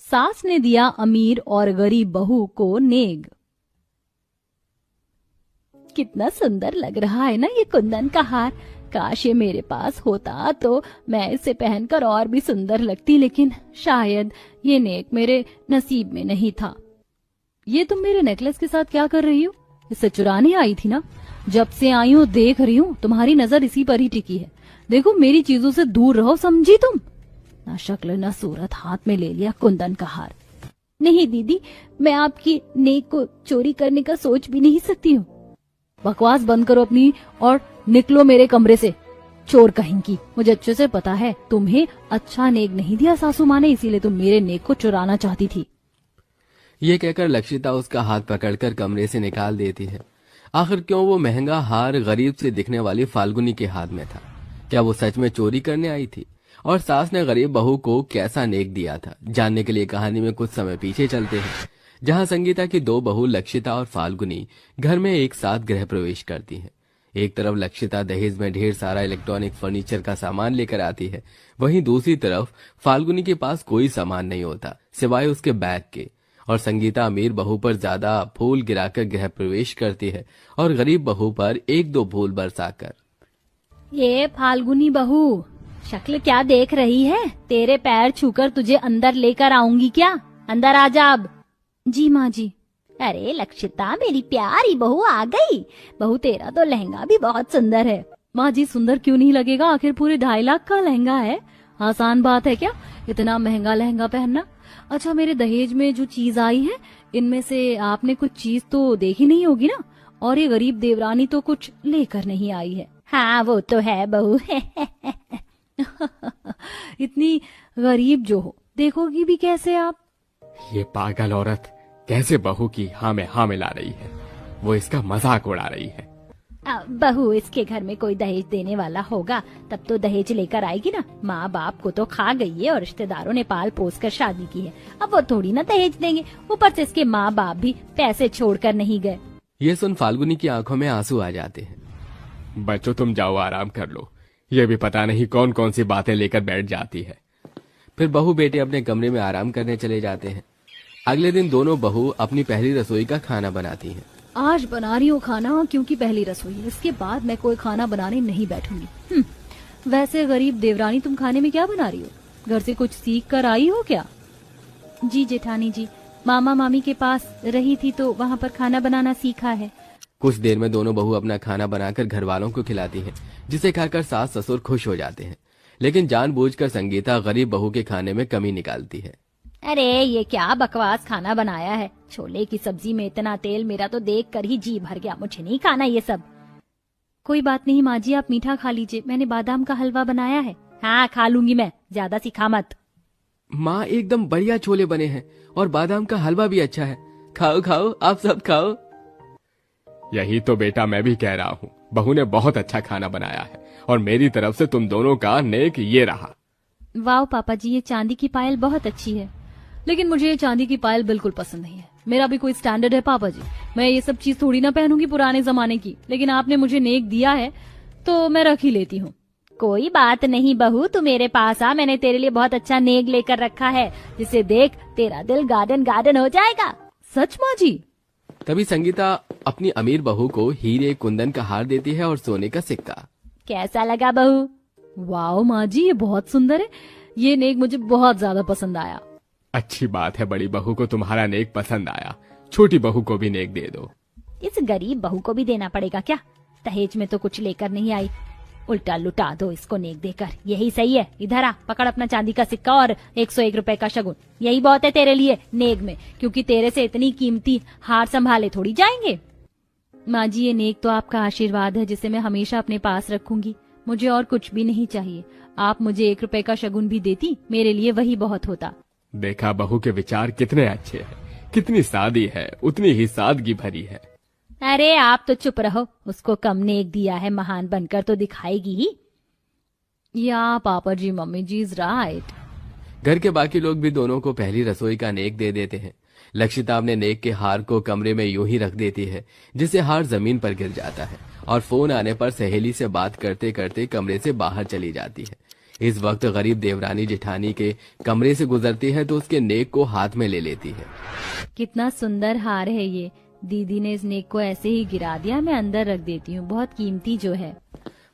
सास ने दिया अमीर और गरीब बहू को नेग। कितना सुंदर लग रहा है ना ये कुंदन का हार। काश ये मेरे पास होता तो मैं इसे पहनकर और भी सुंदर लगती, लेकिन शायद ये नेक मेरे नसीब में नहीं था। ये तुम मेरे नेकलेस के साथ क्या कर रही हो? इसे चुराने आई थी ना? जब से आई हूँ देख रही हूँ तुम्हारी नजर इसी पर ही टिकी है। देखो मेरी चीजों से दूर रहो, समझी तुम? ना शक्ल ना सूरत, हाथ में ले लिया कुंदन का हार। नहीं दीदी, मैं आपकी नेक को चोरी करने का सोच भी नहीं सकती हूँ। बकवास बंद करो अपनी और निकलो मेरे कमरे से, चोर कहेंगी। मुझे अच्छे से पता है तुम्हें अच्छा नेक नहीं दिया सासू माँ ने, इसीलिए तुम मेरे नेक को चुराना चाहती थी। ये कहकर लक्षिता उसका हाथ पकड़कर कमरे से निकाल देती है। आखिर क्यों वो महंगा हार गरीब से दिखने वाली फाल्गुनी के हाथ में था? क्या वो सच में चोरी करने आई थी? और सास ने गरीब बहू को कैसा नेक दिया था? जानने के लिए कहानी में कुछ समय पीछे चलते हैं, जहां संगीता की दो बहू लक्षिता और फाल्गुनी घर में एक साथ गृह प्रवेश करती हैं। एक तरफ लक्षिता दहेज में ढेर सारा इलेक्ट्रॉनिक फर्नीचर का सामान लेकर आती है, वहीं दूसरी तरफ फाल्गुनी के पास कोई सामान नहीं होता सिवाय उसके बैग के। और संगीता अमीर बहू पर ज्यादा फूल गिराकर गृह प्रवेश करती है और गरीब बहू पर एक दो फूल बरसाकर। ये फाल्गुनी बहू, शक्ल क्या देख रही है? तेरे पैर छूकर तुझे अंदर लेकर आऊंगी क्या? अंदर आ जा अब। जी माँ जी। अरे लक्षिता मेरी प्यारी बहू आ गई। बहू तेरा तो लहंगा भी बहुत सुंदर है। माँ जी सुंदर क्यों नहीं लगेगा? आखिर पूरे 2.5 लाख का लहंगा है। आसान बात है क्या इतना महंगा लहंगा पहनना? अच्छा मेरे दहेज में जो चीज आई है इनमें से आपने कुछ चीज तो देखी नहीं होगी ना? और ये गरीब देवरानी तो कुछ लेकर नहीं आई है। हाँ वो तो है बहू। इतनी गरीब जो हो, देखोगी भी कैसे आप? ये पागल औरत कैसे बहू की हाँ में हाँ मिला रही है? वो इसका मजाक उड़ा रही है। बहू इसके घर में कोई दहेज देने वाला होगा तब तो दहेज लेकर आएगी ना। माँ बाप को तो खा गई है और रिश्तेदारों ने पाल पोस कर शादी की है, अब वो थोड़ी ना दहेज देंगे। ऊपर से इसके माँ बाप भी पैसे छोड़कर नहीं गए। ये सुन फाल्गुनी की आंखों में आंसू आ जाते हैं। बच्चों तुम जाओ आराम कर लो, ये भी पता नहीं कौन कौन सी बातें लेकर बैठ जाती है। फिर बहू बेटे अपने कमरे में आराम करने चले जाते हैं। अगले दिन दोनों बहू अपनी पहली रसोई का खाना बनाती हैं। आज बना रही हूँ खाना क्योंकि पहली रसोई है, इसके बाद मैं कोई खाना बनाने नहीं बैठूंगी। वैसे गरीब देवरानी तुम खाने में क्या बना रही हो? घर से कुछ सीख कर आई हो क्या? जी जेठानी जी, मामा मामी के पास रही थी तो वहाँ पर खाना बनाना सीखा है। कुछ देर में दोनों बहू अपना खाना बनाकर घर वालों को खिलाती हैं, जिसे खाकर सास ससुर खुश हो जाते हैं। लेकिन जानबूझकर संगीता गरीब बहू के खाने में कमी निकालती है। अरे ये क्या बकवास खाना बनाया है? छोले की सब्जी में इतना तेल, मेरा तो देख कर ही जी भर गया। मुझे नहीं खाना ये सब। कोई बात नहीं माँ जी, आप मीठा खा लीजिए, मैंने बादाम का हलवा बनाया है। हाँ खा लूंगी मैं, ज्यादा सिखा मत। माँ एकदम बढ़िया छोले बने हैं और बादाम का हलवा भी अच्छा है। खाओ खाओ, आप सब खाओ। यही तो बेटा मैं भी कह रहा हूँ, बहू ने बहुत अच्छा खाना बनाया है और मेरी तरफ से तुम दोनों का नेक ये रहा। वाह पापा जी, ये चांदी की पायल बहुत अच्छी है। लेकिन मुझे ये चांदी की पायल बिल्कुल पसंद नहीं है। मेरा भी कोई स्टैंडर्ड है पापा जी, मैं ये सब चीज थोड़ी ना पहनूंगी पुराने जमाने की। लेकिन आपने मुझे नेक दिया है तो मैं रख ही लेती हूँ। कोई बात नहीं बहू, तू मेरे पास आ, मैंने तेरे लिए बहुत अच्छा नेक लेकर रखा है, जिसे देख तेरा दिल गार्डन गार्डन हो जाएगा। सच माँ जी? तभी संगीता अपनी अमीर बहू को हीरे कुंदन का हार देती है और सोने का सिक्का। कैसा लगा बहू? वाह माँ जी, ये बहुत सुंदर है। ये नेक मुझे बहुत ज्यादा पसंद आया। अच्छी बात है, बड़ी बहू को तुम्हारा नेक पसंद आया, छोटी बहू को भी नेक दे दो। इस गरीब बहू को भी देना पड़ेगा क्या? दहेज में तो कुछ लेकर नहीं आई, उल्टा लुटा दो इसको नेक देकर। यही सही है। इधर आ, पकड़ अपना चांदी का सिक्का और 101 रुपए का शगुन। यही बहुत है तेरे लिए नेक में, क्योंकि तेरे से इतनी कीमती हार संभाले थोड़ी जाएंगे। माँ जी ये नेक तो आपका आशीर्वाद है, जिसे मैं हमेशा अपने पास रखूंगी। मुझे और कुछ भी नहीं चाहिए। आप मुझे 1 रुपए का शगुन भी देती, मेरे लिए वही बहुत होता। देखा बहू के विचार कितने अच्छे हैं, कितनी सादी है, उतनी ही सादगी भरी है। अरे आप तो चुप रहो, उसको कम नेक दिया है, महान बनकर तो दिखाएगी ही। या पापा जी मम्मी जी इज राइट। घर के बाकी लोग भी दोनों को पहली रसोई का नेक दे देते हैं। लक्षिता अपने नेक के हार को कमरे में यूं ही रख देती है, जिससे हार जमीन पर गिर जाता है और फोन आने पर सहेली से बात करते करते कमरे से बाहर चली जाती है। इस वक्त गरीब देवरानी जेठानी के कमरे से गुजरती है तो उसके नेक को हाथ में ले लेती है। कितना सुंदर हार है ये। दीदी ने इस नेक को ऐसे ही गिरा दिया, मैं अंदर रख देती हूँ, बहुत कीमती जो है।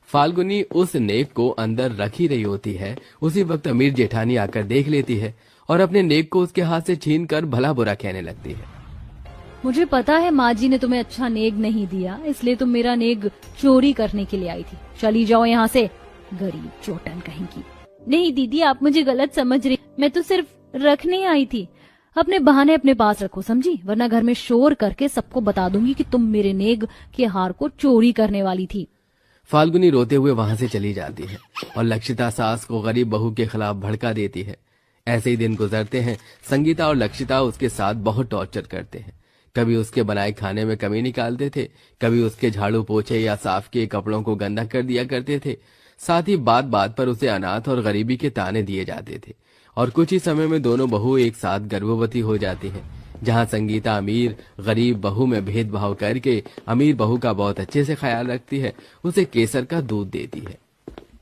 फाल्गुनी उस नेक को अंदर रख ही रही होती है, उसी वक्त अमीर जेठानी आकर देख लेती है और अपने नेक को उसके हाथ से छीन कर भला बुरा कहने लगती है। मुझे पता है माँ जी ने तुम्हें अच्छा नेक नहीं दिया, इसलिए तुम मेरा नेक चोरी करने के लिए आई थी। चली जाओ यहाँ से, गरीब चोटन कहीं की। नहीं दीदी, आप मुझे गलत समझ रही, मैं तो सिर्फ रखने आई थी। अपने बहाने अपने पास रखो, समझी, वरना घर में शोर करके सबको बता दूंगी कि तुम मेरे नेक के हार को चोरी करने वाली थी। फाल्गुनी रोते हुए वहां से चली जाती है और लक्षिता सास को गरीब बहू के खिलाफ भड़का देती है। ऐसे ही दिन गुजरते हैं। संगीता और लक्षिता उसके साथ बहुत टॉर्चर करते हैं। कभी उसके बनाए खाने में कमी निकालते थे, कभी उसके झाड़ू पोछे या साफ किए कपड़ों को गंदा कर दिया करते थे। साथ ही बात बात पर उसे अनाथ और गरीबी के ताने दिए जाते थे। और कुछ ही समय में दोनों बहू एक साथ गर्भवती हो जाती हैं। जहां संगीता अमीर गरीब बहू में भेदभाव करके अमीर बहू का बहुत अच्छे से ख्याल रखती है, उसे केसर का दूध देती है।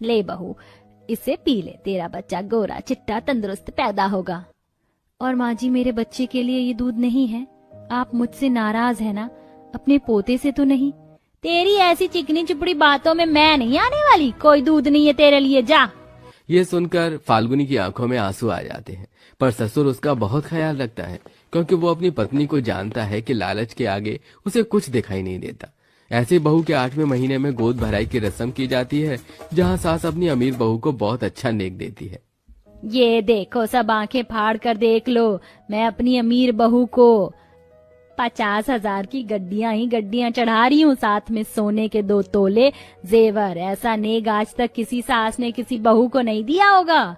ले बहू, इसे पी ले, तेरा बच्चा गोरा चिट्टा तंदुरुस्त पैदा होगा। और माँ जी, मेरे बच्चे के लिए ये दूध नहीं है। आप मुझसे नाराज है ना? अपने पोते से तो नहीं? तेरी ऐसी चिकनी चुपड़ी बातों में मैं नहीं आने वाली। कोई दूध नहीं है तेरे लिए, जा। ये सुनकर फाल्गुनी की आंखों में आंसू आ जाते हैं, पर ससुर उसका बहुत ख्याल रखता है, क्योंकि वो अपनी पत्नी को जानता है कि लालच के आगे उसे कुछ दिखाई नहीं देता। ऐसे बहू के 8वें महीने में गोद भराई की रस्म की जाती है, जहां सास अपनी अमीर बहू को बहुत अच्छा नेक देती है। ये देखो, सब आंखें फाड़ कर देख लो, मैं अपनी अमीर बहू को 50,000 की गड्डियां ही गड्डियां चढ़ा रही हूँ, साथ में सोने के 2 तोले जेवर। ऐसा नेक आज तक किसी सास ने किसी बहू को नहीं दिया होगा।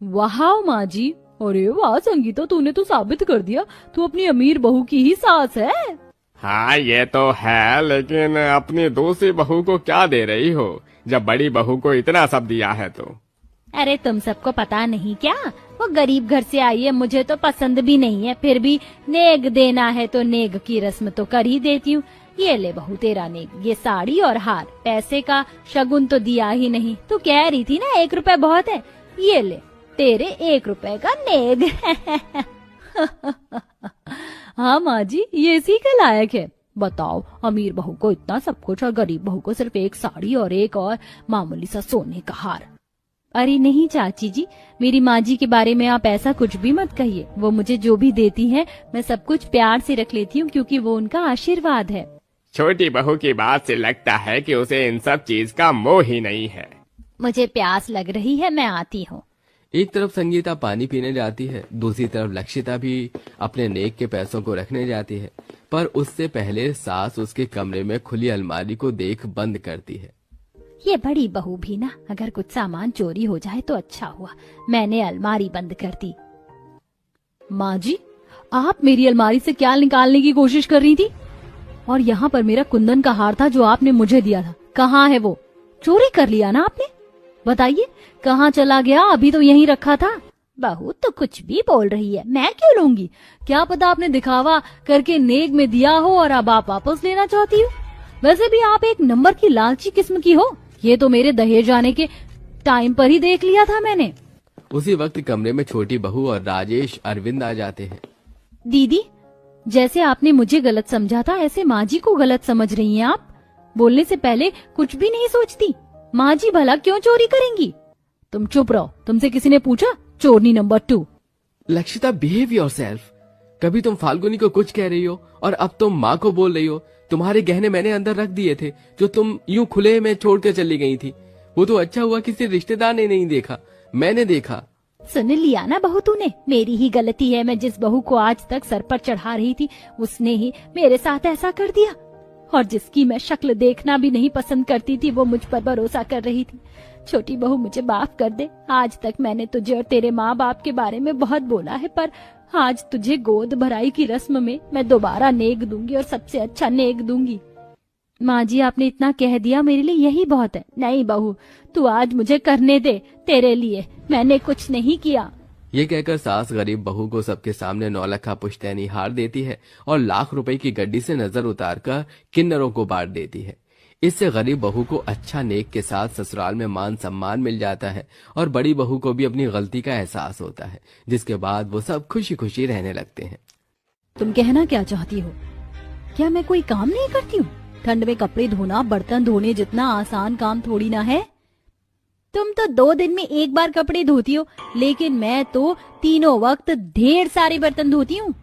वाह माँ जी, अरे वाह संगीता, तूने तो साबित कर दिया तू अपनी अमीर बहू की ही सास है। हाँ ये तो है, लेकिन अपनी दूसरी बहू को क्या दे रही हो जब बड़ी बहू को इतना सब दिया है तो? अरे तुम सबको पता नहीं क्या, वो गरीब घर से आई है, मुझे तो पसंद भी नहीं है, फिर भी नेक देना है तो नेक की रस्म तो कर ही देती हूँ। ये ले बहू तेरा नेक, ये साड़ी और हार। पैसे का शगुन तो दिया ही नहीं, तू कह रही थी ना 1 रुपए बहुत है, ये ले तेरे 1 रुपए का नेक। हाँ माँ जी, ये इसी के लायक है। बताओ, अमीर बहू को इतना सब कुछ और गरीब बहू को सिर्फ 1 साड़ी और एक और मामूली सा सोने का हार। अरे नहीं चाची जी, मेरी माँ जी के बारे में आप ऐसा कुछ भी मत कहिए। वो मुझे जो भी देती है मैं सब कुछ प्यार से रख लेती हूँ, क्योंकि वो उनका आशीर्वाद है। छोटी बहू की बात से लगता है कि उसे इन सब चीज का मोह ही नहीं है। मुझे प्यास लग रही है, मैं आती हूँ। एक तरफ संगीता पानी पीने जाती है, दूसरी तरफ लक्षिता भी अपने नेक के पैसों को रखने जाती है, पर उससे पहले सास उसके कमरे में खुली अलमारी को देख बंद करती है। ये बड़ी बहू भी ना, अगर कुछ सामान चोरी हो जाए तो अच्छा हुआ, मैंने अलमारी बंद कर दी। माँ जी, आप मेरी अलमारी से क्या निकालने की कोशिश कर रही थी? और यहाँ पर मेरा कुंदन का हार था जो आपने मुझे दिया था, कहाँ है वो? चोरी कर लिया ना आपने? बताइए कहाँ चला गया? अभी तो यहीं रखा था। बहू तो कुछ भी बोल रही है, मैं क्यों लूंगी? क्या पता आपने दिखावा करके नेक में दिया हो और अब आप वापस लेना चाहती हो। वैसे भी आप एक नंबर की लालची किस्म की हो। ये तो मेरे दहेज आने के टाइम पर ही देख लिया था मैंने। उसी वक्त कमरे में छोटी बहू और राजेश अरविंद आ जाते हैं। दीदी, जैसे आपने मुझे गलत समझा था, ऐसे माँ जी को गलत समझ रही हैं आप। बोलने से पहले कुछ भी नहीं सोचती। माँ जी भला क्यों चोरी करेंगी? तुम चुप रहो, तुमसे किसी ने पूछा? चोरनी नंबर 2। Lakshita, behave yourself. कभी तुम फाल्गुनी को कुछ कह रही हो और अब तुम माँ को बोल रही हो। तुम्हारे गहने मैंने अंदर रख दिए थे जो तुम यूं खुले में छोड़कर चली गई थी। वो तो अच्छा हुआ किसी रिश्तेदार ने नहीं देखा, मैंने देखा। सुन लिया ना बहू तूने, मेरी ही गलती है। मैं जिस बहू को आज तक सर पर चढ़ा रही थी उसने ही मेरे साथ ऐसा कर दिया, और जिसकी मैं शक्ल देखना भी नहीं पसंद करती थी वो मुझ पर भरोसा कर रही थी। छोटी बहू मुझे माफ कर दे। आज तक मैंने तुझे और तेरे माँ बाप के बारे में बहुत बोला है, पर आज तुझे गोद भराई की रस्म में मैं दोबारा नेक दूंगी और सबसे अच्छा नेक दूंगी। माँ जी, आपने इतना कह दिया, मेरे लिए यही बहुत है। नहीं बहू, तू आज मुझे करने दे, तेरे लिए मैंने कुछ नहीं किया। ये कहकर सास गरीब बहू को सबके सामने 9 लाख का पुश्तैनी हार देती है और लाख रुपए की गड्डी से नजर उतारकर किन्नरों को बांट देती है। इससे गरीब बहू को अच्छा नेक के साथ ससुराल में मान सम्मान मिल जाता है और बड़ी बहू को भी अपनी गलती का एहसास होता है, जिसके बाद वो सब खुशी खुशी रहने लगते हैं। तुम कहना क्या चाहती हो? क्या मैं कोई काम नहीं करती हूँ? ठंड में कपड़े धोना बर्तन धोने जितना आसान काम थोड़ी ना है। तुम तो 2 दिन में एक बार कपड़े धोती हो, लेकिन मैं तो तीनों वक्त ढेर सारे बर्तन धोती हूँ।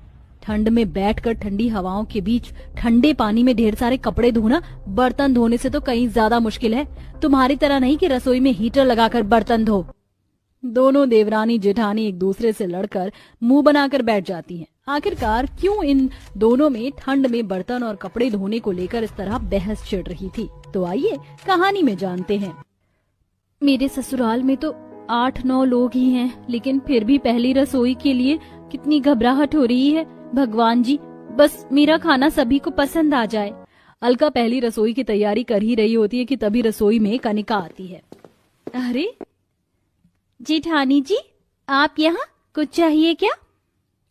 ठंड में बैठकर ठंडी हवाओं के बीच ठंडे पानी में ढेर सारे कपड़े धोना बर्तन धोने से तो कहीं ज्यादा मुश्किल है। तुम्हारी तरह नहीं कि रसोई में हीटर लगाकर बर्तन धो। दोनों देवरानी जेठानी एक दूसरे से लड़कर मुंह बनाकर बैठ जाती हैं। आखिरकार क्यों इन दोनों में ठंड में बर्तन और कपड़े धोने को लेकर इस तरह बहस छिड़ रही थी? तो आइए कहानी में जानते हैं। मेरे ससुराल में तो 8-9 लोग ही हैं, लेकिन फिर भी पहली रसोई के लिए कितनी घबराहट हो रही है। भगवान जी, बस मेरा खाना सभी को पसंद आ जाए। अलका पहली रसोई की तैयारी कर ही रही होती है कि तभी रसोई में कनिका आती है। अरे जेठानी जी, आप यहाँ? कुछ चाहिए क्या?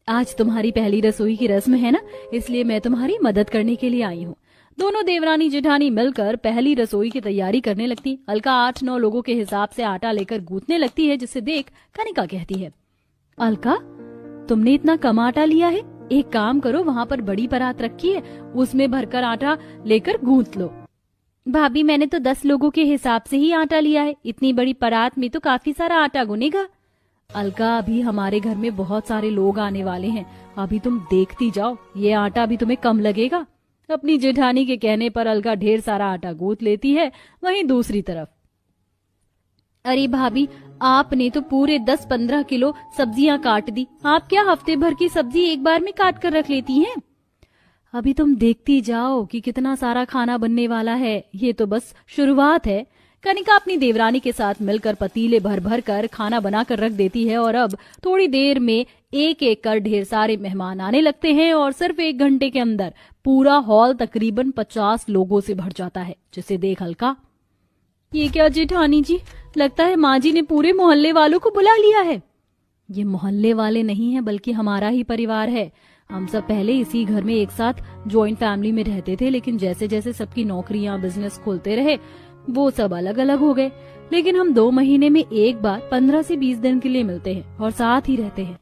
आज तुम्हारी पहली रसोई की रस्म है ना, इसलिए मैं तुम्हारी मदद करने के लिए आई हूँ। दोनों देवरानी जेठानी मिलकर पहली रसोई की तैयारी करने लगती। अलका 8-9 लोगों के हिसाब से आटा लेकर गूंथने लगती है, जिसे देख कनिका कहती है, अलका, तुमने इतना कम आटा लिया है। एक काम करो, वहाँ पर बड़ी परात रखी है, उसमें भरकर आटा लेकर गूंथ लो। भाभी, मैंने तो 10 लोगों के हिसाब से ही आटा लिया है। इतनी बड़ी परात में तो काफी सारा आटा गुनेगा। अलका, अभी हमारे घर में बहुत सारे लोग आने वाले हैं, अभी तुम देखती जाओ, ये आटा भी तुम्हें कम लगेगा। अपनी जेठानी के कहने पर अलका ढेर सारा आटा गूंथ लेती है। वहीं दूसरी तरफ, अरे भाभी, आपने तो पूरे 10-15 किलो सब्जियां काट दी। आप क्या हफ्ते भर की सब्जी एक बार में काट कर रख लेती हैं? अभी तुम देखती जाओ कि कितना सारा खाना बनने वाला है। ये तो बस शुरुआत है। कनिका अपनी देवरानी के साथ मिलकर पतीले भर भर कर खाना बनाकर रख देती है और अब थोड़ी देर में एक एक कर ढेर सारे मेहमान आने लगते हैं और सिर्फ 1 घंटे के अंदर पूरा हॉल तकरीबन 50 लोगों से भर जाता है, जिसे देख अलका, ये क्या जेठानी जी, लगता है माँ जी ने पूरे मोहल्ले वालों को बुला लिया है। ये मोहल्ले वाले नहीं है, बल्कि हमारा ही परिवार है। हम सब पहले इसी घर में एक साथ जॉइंट फैमिली में रहते थे, लेकिन जैसे जैसे सबकी नौकरियां बिजनेस खोलते रहे, वो सब अलग अलग हो गए। लेकिन हम 2 महीने में एक बार 15 से 20 दिन के लिए मिलते हैं और साथ ही रहते हैं।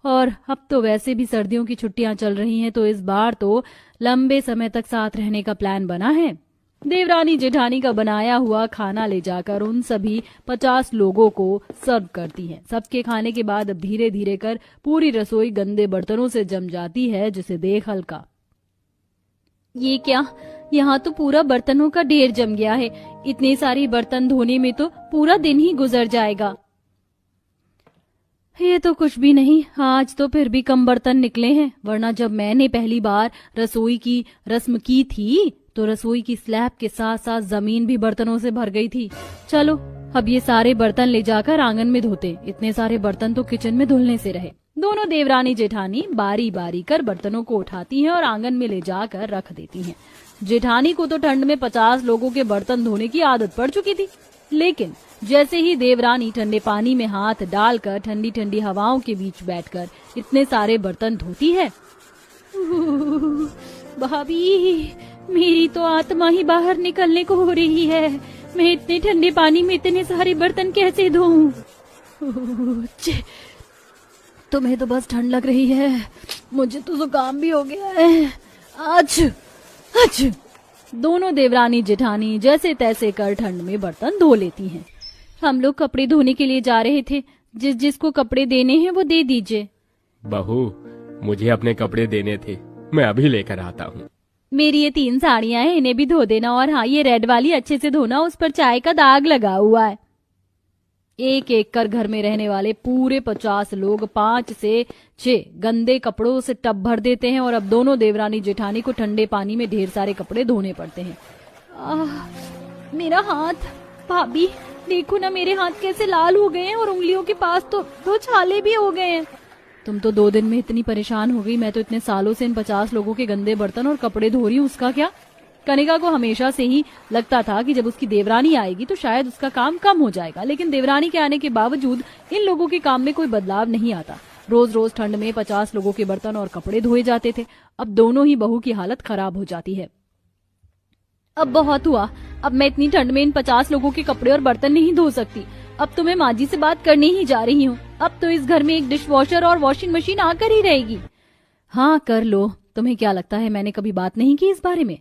और अब तो वैसे भी सर्दियों की छुट्टियां चल रही हैं, तो इस बार तो लंबे समय तक साथ रहने का प्लान बना है। देवरानी जेठानी का बनाया हुआ खाना ले जाकर उन सभी 50 लोगों को सर्व करती हैं। सबके खाने के बाद अब धीरे धीरे कर पूरी रसोई गंदे बर्तनों से जम जाती है, जिसे देख अलका, ये क्या, यहाँ तो पूरा बर्तनों का ढेर जम गया है। इतने सारे बर्तन धोने में तो पूरा दिन ही गुजर जाएगा। ये तो कुछ भी नहीं, आज तो फिर भी कम बर्तन निकले हैं, वरना जब मैंने पहली बार रसोई की रस्म की थी तो रसोई की स्लैब के साथ साथ जमीन भी बर्तनों से भर गई थी। चलो अब ये सारे बर्तन ले जाकर आंगन में धोते, इतने सारे बर्तन तो किचन में धुलने से रहे। दोनों देवरानी जेठानी बारी बारी कर बर्तनों को उठाती हैं और आंगन में ले जाकर रख देती हैं। जेठानी को तो ठंड में 50 लोगों के बर्तन धोने की आदत पड़ चुकी थी, लेकिन जैसे ही देवरानी ठंडे पानी में हाथ डालकर ठंडी ठंडी हवाओं के बीच बैठकर इतने सारे बर्तन धोती है, भाभी, मेरी तो आत्मा ही बाहर निकलने को हो रही है। मैं इतने ठंडे पानी में इतने सारे बर्तन कैसे धोऊं? तुम्हें तो बस ठंड लग रही है, मुझे तो जुकाम भी हो गया है। आज दोनों देवरानी जेठानी जैसे तैसे कर ठंड में बर्तन धो लेती हैं। हम लोग कपड़े धोने के लिए जा रहे थे, जिसको कपड़े देने हैं वो दे दीजिए। बहू, मुझे अपने कपड़े देने थे, मैं अभी लेकर आता हूँ। मेरी ये 3 साड़ियां हैं, इन्हें भी धो देना, और हाँ, ये रेड वाली अच्छे से धोना, उस पर चाय का दाग लगा हुआ है। एक एक कर घर में रहने वाले पूरे 50 लोग 5 से 6 गंदे कपड़ों से टब भर देते हैं और अब दोनों देवरानी जेठानी को ठंडे पानी में ढेर सारे कपड़े धोने पड़ते हैं। मेरा हाथ, भाभी देखो ना, मेरे हाथ कैसे लाल हो गए हैं और उंगलियों के पास तो छाले भी हो गए हैं। तुम तो 2 दिन में इतनी परेशान हो गई, मैं तो इतने सालों से इन 50 लोगों के गंदे बर्तन और कपड़े धो रही हूँ, उसका क्या? कनिका को हमेशा से ही लगता था कि जब उसकी देवरानी आएगी तो शायद उसका काम कम हो जाएगा, लेकिन देवरानी के आने के बावजूद इन लोगों के काम में कोई बदलाव नहीं आता। रोज रोज ठंड में 50 लोगों के बर्तन और कपड़े धोए जाते थे। अब दोनों ही बहू की हालत खराब हो जाती है। अब बहुत हुआ। अब मैं इतनी ठंड में इन 50 लोगों के कपड़े और बर्तन नहीं धो सकती। अब तो मैं माँ जी से बात करने ही जा रही हूँ। अब तो इस घर में एक डिश वॉशर और वॉशिंग मशीन आकर ही रहेगी। हाँ कर लो, तुम्हें क्या लगता है मैंने कभी बात नहीं की इस बारे में?